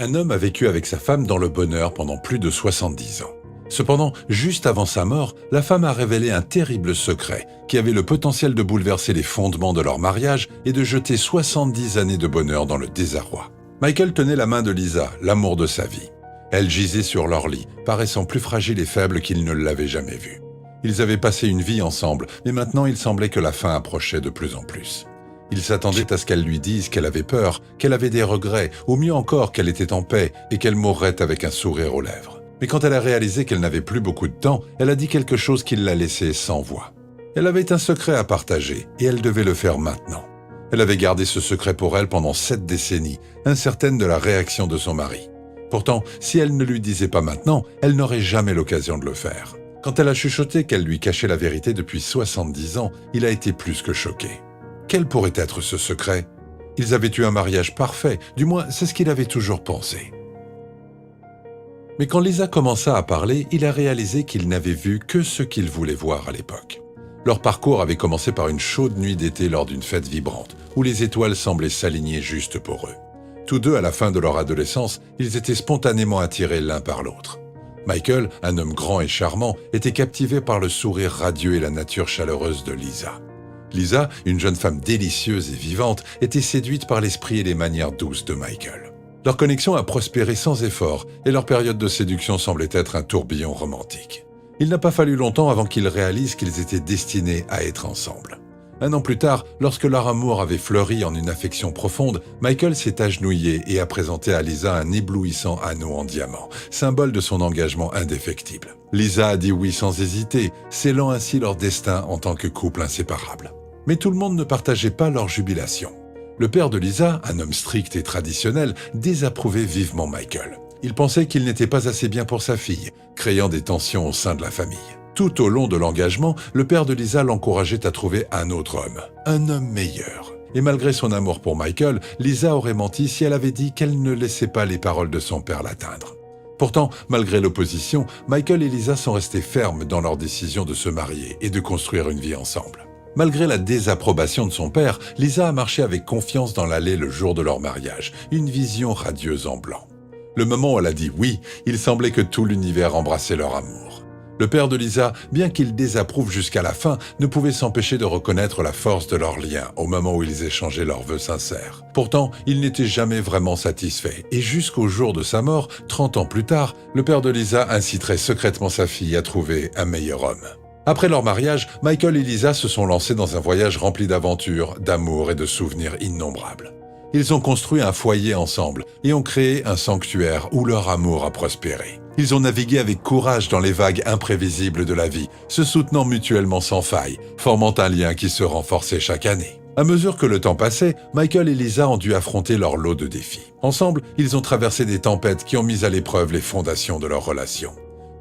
Un homme a vécu avec sa femme dans le bonheur pendant plus de 70 ans. Cependant, juste avant sa mort, la femme a révélé un terrible secret qui avait le potentiel de bouleverser les fondements de leur mariage et de jeter 70 années de bonheur dans le désarroi. Michael tenait la main de Lisa, l'amour de sa vie. Elle gisait sur leur lit, paraissant plus fragile et faible qu'il ne l'avait jamais vue. Ils avaient passé une vie ensemble, mais maintenant il semblait que la fin approchait de plus en plus. Il s'attendait à ce qu'elle lui dise qu'elle avait peur, qu'elle avait des regrets, ou mieux encore qu'elle était en paix et qu'elle mourrait avec un sourire aux lèvres. Mais quand elle a réalisé qu'elle n'avait plus beaucoup de temps, elle a dit quelque chose qui l'a laissée sans voix. Elle avait un secret à partager et elle devait le faire maintenant. Elle avait gardé ce secret pour elle pendant 7 décennies, incertaine de la réaction de son mari. Pourtant, si elle ne lui disait pas maintenant, elle n'aurait jamais l'occasion de le faire. Quand elle a chuchoté qu'elle lui cachait la vérité depuis 70 ans, il a été plus que choqué. Quel pourrait être ce secret? Ils avaient eu un mariage parfait, du moins c'est ce qu'il avait toujours pensé. Mais quand Lisa commença à parler, il a réalisé qu'il n'avait vu que ce qu'il voulait voir à l'époque. Leur parcours avait commencé par une chaude nuit d'été lors d'une fête vibrante, où les étoiles semblaient s'aligner juste pour eux. Tous deux, à la fin de leur adolescence, ils étaient spontanément attirés l'un par l'autre. Michael, un homme grand et charmant, était captivé par le sourire radieux et la nature chaleureuse de Lisa. Lisa, une jeune femme délicieuse et vivante, était séduite par l'esprit et les manières douces de Michael. Leur connexion a prospéré sans effort et leur période de séduction semblait être un tourbillon romantique. Il n'a pas fallu longtemps avant qu'ils réalisent qu'ils étaient destinés à être ensemble. 1 an plus tard, lorsque leur amour avait fleuri en une affection profonde, Michael s'est agenouillé et a présenté à Lisa un éblouissant anneau en diamant, symbole de son engagement indéfectible. Lisa a dit oui sans hésiter, scellant ainsi leur destin en tant que couple inséparable. Mais tout le monde ne partageait pas leur jubilation. Le père de Lisa, un homme strict et traditionnel, désapprouvait vivement Michael. Il pensait qu'il n'était pas assez bien pour sa fille, créant des tensions au sein de la famille. Tout au long de l'engagement, le père de Lisa l'encourageait à trouver un autre homme, un homme meilleur. Et malgré son amour pour Michael, Lisa aurait menti si elle avait dit qu'elle ne laissait pas les paroles de son père l'atteindre. Pourtant, malgré l'opposition, Michael et Lisa sont restés fermes dans leur décision de se marier et de construire une vie ensemble. Malgré la désapprobation de son père, Lisa a marché avec confiance dans l'allée le jour de leur mariage, une vision radieuse en blanc. Le moment où elle a dit oui, il semblait que tout l'univers embrassait leur amour. Le père de Lisa, bien qu'il désapprouve jusqu'à la fin, ne pouvait s'empêcher de reconnaître la force de leur lien au moment où ils échangeaient leurs vœux sincères. Pourtant, il n'était jamais vraiment satisfait, et jusqu'au jour de sa mort, 30 ans plus tard, le père de Lisa inciterait secrètement sa fille à trouver un meilleur homme. Après leur mariage, Michael et Lisa se sont lancés dans un voyage rempli d'aventures, d'amour et de souvenirs innombrables. Ils ont construit un foyer ensemble et ont créé un sanctuaire où leur amour a prospéré. Ils ont navigué avec courage dans les vagues imprévisibles de la vie, se soutenant mutuellement sans faille, formant un lien qui se renforçait chaque année. À mesure que le temps passait, Michael et Lisa ont dû affronter leur lot de défis. Ensemble, ils ont traversé des tempêtes qui ont mis à l'épreuve les fondations de leur relation.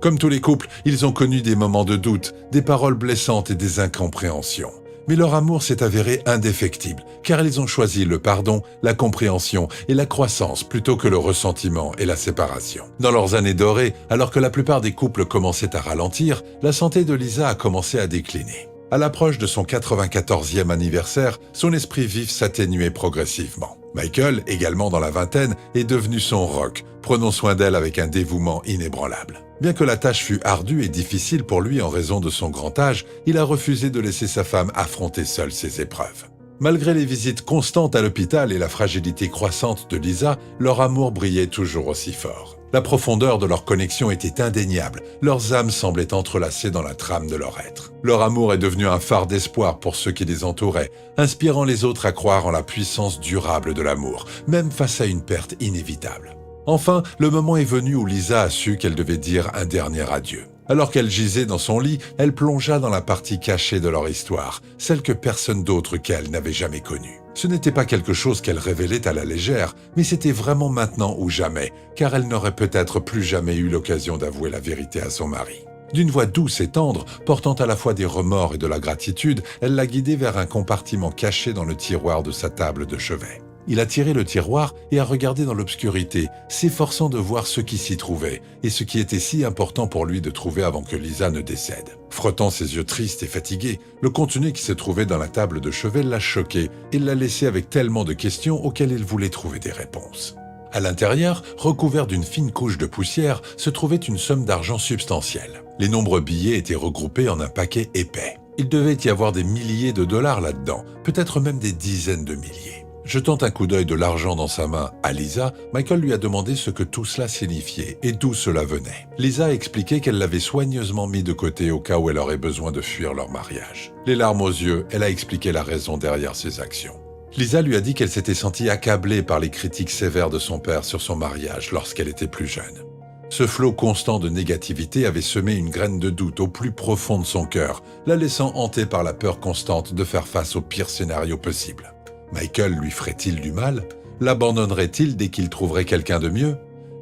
Comme tous les couples, ils ont connu des moments de doute, des paroles blessantes et des incompréhensions. Mais leur amour s'est avéré indéfectible, car ils ont choisi le pardon, la compréhension et la croissance plutôt que le ressentiment et la séparation. Dans leurs années dorées, alors que la plupart des couples commençaient à ralentir, la santé de Lisa a commencé à décliner. À l'approche de son 94e anniversaire, son esprit vif s'atténuait progressivement. Michael, également dans la vingtaine, est devenu son roc, prenant soin d'elle avec un dévouement inébranlable. Bien que la tâche fût ardue et difficile pour lui en raison de son grand âge, il a refusé de laisser sa femme affronter seule ses épreuves. Malgré les visites constantes à l'hôpital et la fragilité croissante de Lisa, leur amour brillait toujours aussi fort. La profondeur de leur connexion était indéniable, leurs âmes semblaient entrelacées dans la trame de leur être. Leur amour est devenu un phare d'espoir pour ceux qui les entouraient, inspirant les autres à croire en la puissance durable de l'amour, même face à une perte inévitable. Enfin, le moment est venu où Lisa a su qu'elle devait dire un dernier adieu. Alors qu'elle gisait dans son lit, elle plongea dans la partie cachée de leur histoire, celle que personne d'autre qu'elle n'avait jamais connue. Ce n'était pas quelque chose qu'elle révélait à la légère, mais c'était vraiment maintenant ou jamais, car elle n'aurait peut-être plus jamais eu l'occasion d'avouer la vérité à son mari. D'une voix douce et tendre, portant à la fois des remords et de la gratitude, elle l'a guidé vers un compartiment caché dans le tiroir de sa table de chevet. Il a tiré le tiroir et a regardé dans l'obscurité, s'efforçant de voir ce qui s'y trouvait et ce qui était si important pour lui de trouver avant que Lisa ne décède. Frottant ses yeux tristes et fatigués, le contenu qui se trouvait dans la table de chevet l'a choqué et l'a laissé avec tellement de questions auxquelles il voulait trouver des réponses. À l'intérieur, recouvert d'une fine couche de poussière, se trouvait une somme d'argent substantielle. Les nombreux billets étaient regroupés en un paquet épais. Il devait y avoir des milliers de dollars là-dedans, peut-être même des dizaines de milliers. Jetant un coup d'œil de l'argent dans sa main à Lisa, Michael lui a demandé ce que tout cela signifiait et d'où cela venait. Lisa a expliqué qu'elle l'avait soigneusement mis de côté au cas où elle aurait besoin de fuir leur mariage. Les larmes aux yeux, elle a expliqué la raison derrière ses actions. Lisa lui a dit qu'elle s'était sentie accablée par les critiques sévères de son père sur son mariage lorsqu'elle était plus jeune. Ce flot constant de négativité avait semé une graine de doute au plus profond de son cœur, la laissant hantée par la peur constante de faire face au pire scénario possible. Michael lui ferait-il du mal? L'abandonnerait-il dès qu'il trouverait quelqu'un de mieux?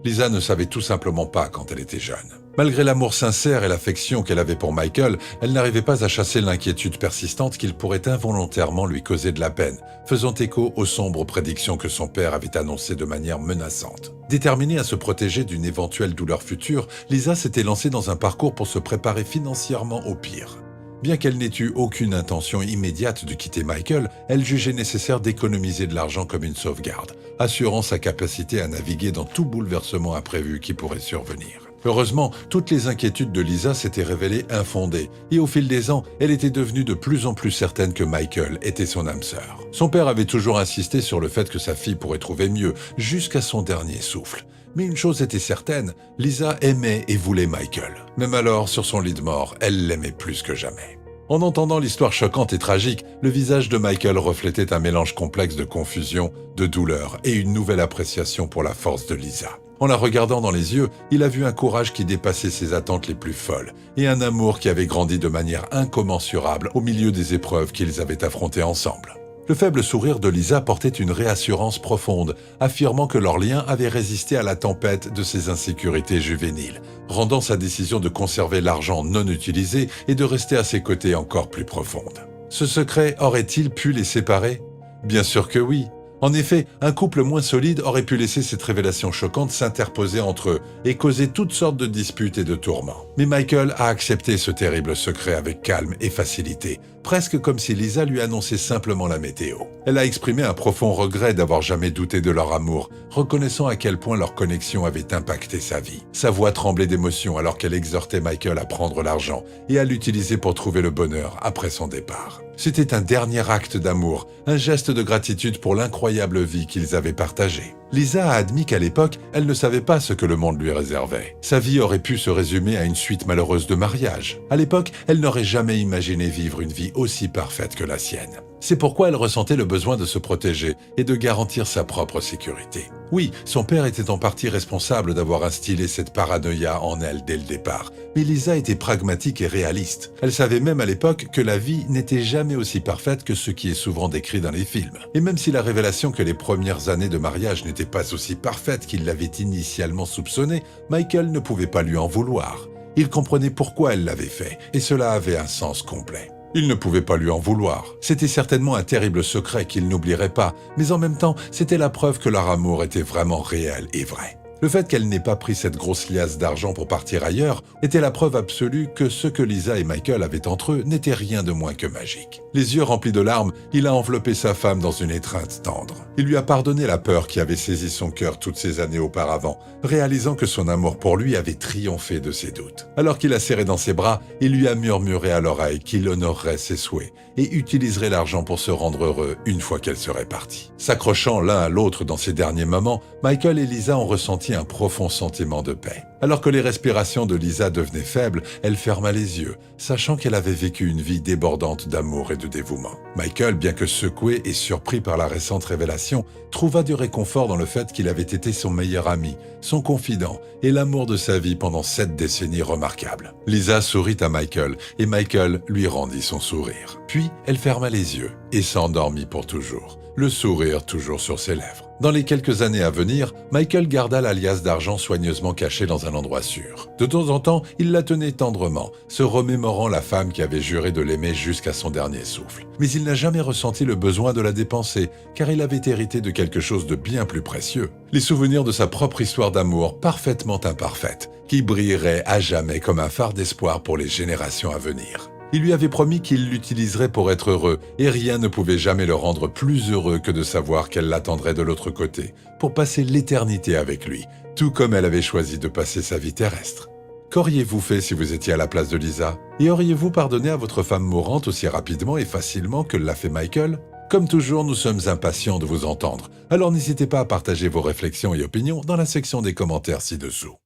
Lisa ne savait tout simplement pas quand elle était jeune. Malgré l'amour sincère et l'affection qu'elle avait pour Michael, elle n'arrivait pas à chasser l'inquiétude persistante qu'il pourrait involontairement lui causer de la peine, faisant écho aux sombres prédictions que son père avait annoncées de manière menaçante. Déterminée à se protéger d'une éventuelle douleur future, Lisa s'était lancée dans un parcours pour se préparer financièrement au pire. Bien qu'elle n'ait eu aucune intention immédiate de quitter Michael, elle jugeait nécessaire d'économiser de l'argent comme une sauvegarde, assurant sa capacité à naviguer dans tout bouleversement imprévu qui pourrait survenir. Heureusement, toutes les inquiétudes de Lisa s'étaient révélées infondées, et au fil des ans, elle était devenue de plus en plus certaine que Michael était son âme sœur. Son père avait toujours insisté sur le fait que sa fille pourrait trouver mieux, jusqu'à son dernier souffle. Mais une chose était certaine, Lisa aimait et voulait Michael. Même alors, sur son lit de mort, elle l'aimait plus que jamais. En entendant l'histoire choquante et tragique, le visage de Michael reflétait un mélange complexe de confusion, de douleur et une nouvelle appréciation pour la force de Lisa. En la regardant dans les yeux, il a vu un courage qui dépassait ses attentes les plus folles et un amour qui avait grandi de manière incommensurable au milieu des épreuves qu'ils avaient affrontées ensemble. Le faible sourire de Lisa portait une réassurance profonde, affirmant que leur lien avait résisté à la tempête de ses insécurités juvéniles, rendant sa décision de conserver l'argent non utilisé et de rester à ses côtés encore plus profonde. Ce secret aurait-il pu les séparer? Bien sûr que oui. En effet, un couple moins solide aurait pu laisser cette révélation choquante s'interposer entre eux et causer toutes sortes de disputes et de tourments. Mais Michael a accepté ce terrible secret avec calme et facilité, presque comme si Lisa lui annonçait simplement la météo. Elle a exprimé un profond regret d'avoir jamais douté de leur amour, reconnaissant à quel point leur connexion avait impacté sa vie. Sa voix tremblait d'émotion alors qu'elle exhortait Michael à prendre l'argent et à l'utiliser pour trouver le bonheur après son départ. C'était un dernier acte d'amour, un geste de gratitude pour l'incroyable vie qu'ils avaient partagée. Lisa a admis qu'à l'époque, elle ne savait pas ce que le monde lui réservait. Sa vie aurait pu se résumer à une suite malheureuse de mariage. À l'époque, elle n'aurait jamais imaginé vivre une vie aussi parfaite que la sienne. C'est pourquoi elle ressentait le besoin de se protéger et de garantir sa propre sécurité. Oui, son père était en partie responsable d'avoir instillé cette paranoïa en elle dès le départ, mais Lisa était pragmatique et réaliste. Elle savait même à l'époque que la vie n'était jamais aussi parfaite que ce qui est souvent décrit dans les films. Et même si la révélation que les premières années de mariage n'étaient pas aussi parfaites qu'il l'avait initialement soupçonné, Michael ne pouvait pas lui en vouloir. Il comprenait pourquoi elle l'avait fait, et cela avait un sens complet. Il ne pouvait pas lui en vouloir. C'était certainement un terrible secret qu'il n'oublierait pas, mais en même temps, c'était la preuve que leur amour était vraiment réel et vrai. Le fait qu'elle n'ait pas pris cette grosse liasse d'argent pour partir ailleurs était la preuve absolue que ce que Lisa et Michael avaient entre eux n'était rien de moins que magique. Les yeux remplis de larmes, il a enveloppé sa femme dans une étreinte tendre. Il lui a pardonné la peur qui avait saisi son cœur toutes ces années auparavant, réalisant que son amour pour lui avait triomphé de ses doutes. Alors qu'il l'a serré dans ses bras, il lui a murmuré à l'oreille qu'il honorerait ses souhaits et utiliserait l'argent pour se rendre heureux une fois qu'elle serait partie. S'accrochant l'un à l'autre dans ces derniers moments, Michael et Lisa ont ressenti un profond sentiment de paix. Alors que les respirations de Lisa devenaient faibles, elle ferma les yeux, sachant qu'elle avait vécu une vie débordante d'amour et de dévouement. Michael, bien que secoué et surpris par la récente révélation, trouva du réconfort dans le fait qu'il avait été son meilleur ami, son confident et l'amour de sa vie pendant 7 décennies remarquables. Lisa sourit à Michael et Michael lui rendit son sourire. Puis, elle ferma les yeux et s'endormit pour toujours, le sourire toujours sur ses lèvres. Dans les quelques années à venir, Michael garda la liasse d'argent soigneusement cachée dans un endroit sûr. De temps en temps, il la tenait tendrement, se remémorant la femme qui avait juré de l'aimer jusqu'à son dernier souffle. Mais il n'a jamais ressenti le besoin de la dépenser, car il avait hérité de quelque chose de bien plus précieux. Les souvenirs de sa propre histoire d'amour parfaitement imparfaite, qui brillerait à jamais comme un phare d'espoir pour les générations à venir. Il lui avait promis qu'il l'utiliserait pour être heureux, et rien ne pouvait jamais le rendre plus heureux que de savoir qu'elle l'attendrait de l'autre côté, pour passer l'éternité avec lui, tout comme elle avait choisi de passer sa vie terrestre. Qu'auriez-vous fait si vous étiez à la place de Lisa? Et auriez-vous pardonné à votre femme mourante aussi rapidement et facilement que l'a fait Michael? Comme toujours, nous sommes impatients de vous entendre, alors n'hésitez pas à partager vos réflexions et opinions dans la section des commentaires ci-dessous.